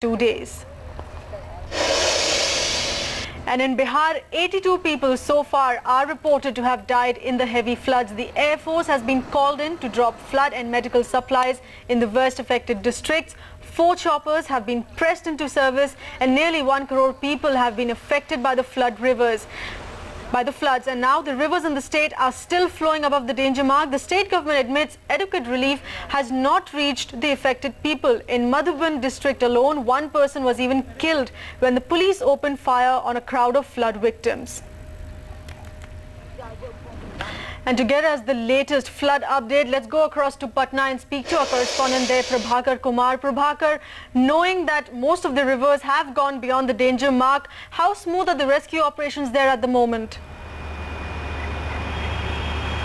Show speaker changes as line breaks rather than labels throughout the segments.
2 days. And in Bihar, 82 people so far are reported to have died in the heavy floods. The Air Force has been called in to drop flood and medical supplies in the worst affected districts. 4 choppers have been pressed into service and nearly 1 crore people have been affected by the floods, and now the rivers in the state are still flowing above the danger mark. The state government admits adequate relief has not reached the affected people. In Madhuban district alone, 1 person was even killed when the police opened fire on a crowd of flood victims. And to get us the latest flood update, let's go across to Patna and speak to our correspondent there, Prabhakar Kumar. Prabhakar, knowing that most of the rivers have gone beyond the danger mark, how smooth are the rescue operations there at the moment?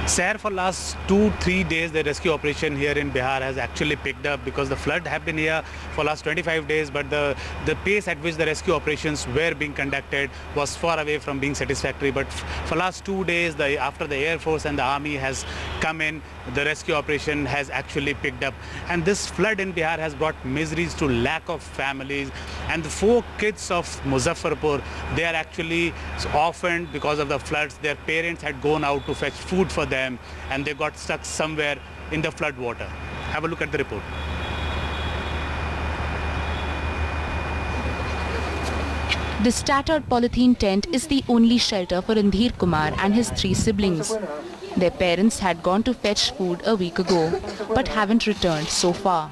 Sir, for last 2-3 days, the rescue operation here in Bihar has actually picked up because the flood have been here for last 25 days, but the pace at which the rescue operations were being conducted was far away from being satisfactory. But for last 2 days, after the Air Force and the Army has come in, the rescue operation has actually picked up. And this flood in Bihar has brought miseries to lakh of families. And the 4 kids of Muzaffarpur, they are actually orphaned because of the floods. Their parents had gone out to fetch food for them and they got stuck somewhere in the flood water. Have a look at the report.
This tattered polythene tent is the only shelter for Randhir Kumar and his 3 siblings. Their parents had gone to fetch food a week ago, but haven't returned so far.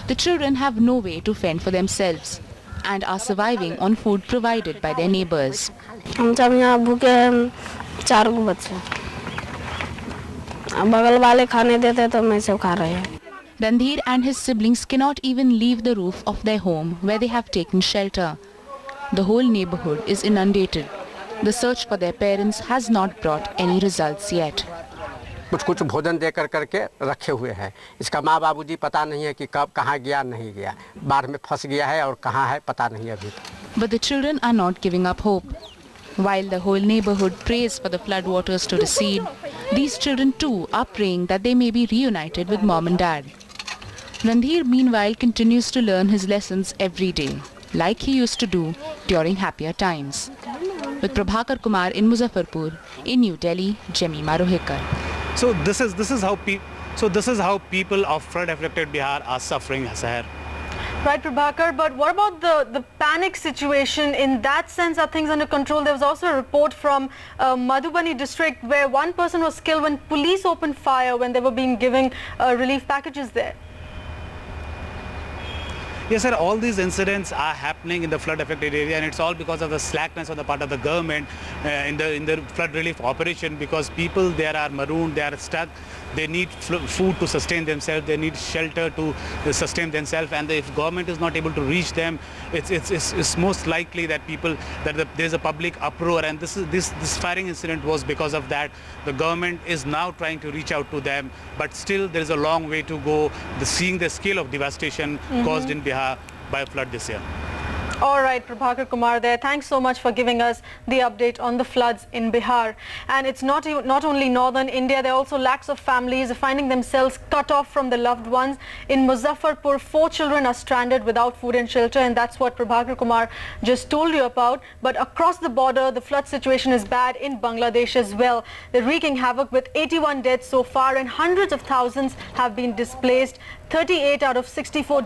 The children have no way to fend for themselves and are surviving on food provided by their neighbors. Randhir and his siblings cannot even leave the roof of their home where they have taken shelter. The whole neighborhood is inundated. The search for their parents has not brought any results yet.
कुछ भोजन देकर करके रखे हुए हैं. इसका माँ बाबूजी पता नहीं है कि कब कहाँ गया नहीं गया. बाढ़ में फंस गया है और कहाँ है पता नहीं अभी.
But the children are not giving up hope. While the whole neighborhood prays for the floodwaters to recede, these children too are praying that they may be reunited with mom and dad. Randhir meanwhile continues to learn his lessons every day, like he used to do during happier times. With Prabhakar Kumar in Muzaffarpur, in New Delhi, Jemima Rohekar.
So this is how people of flood-affected Bihar are suffering, Sahar.
Right, Prabhakar, but what about the panic situation? In that sense, are things under control? There was also a report from Madhubani district where 1 person was killed when police opened fire when they were being given relief packages there.
Yes, sir, all these incidents are happening in the flood-affected area, and it's all because of the slackness on the part of the government in the flood relief operation, because people there are marooned, they are stuck, they need food to sustain themselves, they need shelter to sustain themselves, and if government is not able to reach them, it's most likely that there's a public uproar, and this firing incident was because of that. The government is now trying to reach out to them, but still there is a long way to go, seeing the scale of devastation caused in Bihar by a flood this year.
All right, Prabhakar Kumar there. Thanks so much for giving us the update on the floods in Bihar. And it's not only northern India, there are also lakhs of families finding themselves cut off from their loved ones. In Muzaffarpur, 4 children are stranded without food and shelter, and that's what Prabhakar Kumar just told you about. But across the border, the flood situation is bad in Bangladesh as well. They're wreaking havoc with 81 deaths so far, and hundreds of thousands have been displaced. 38 out of 64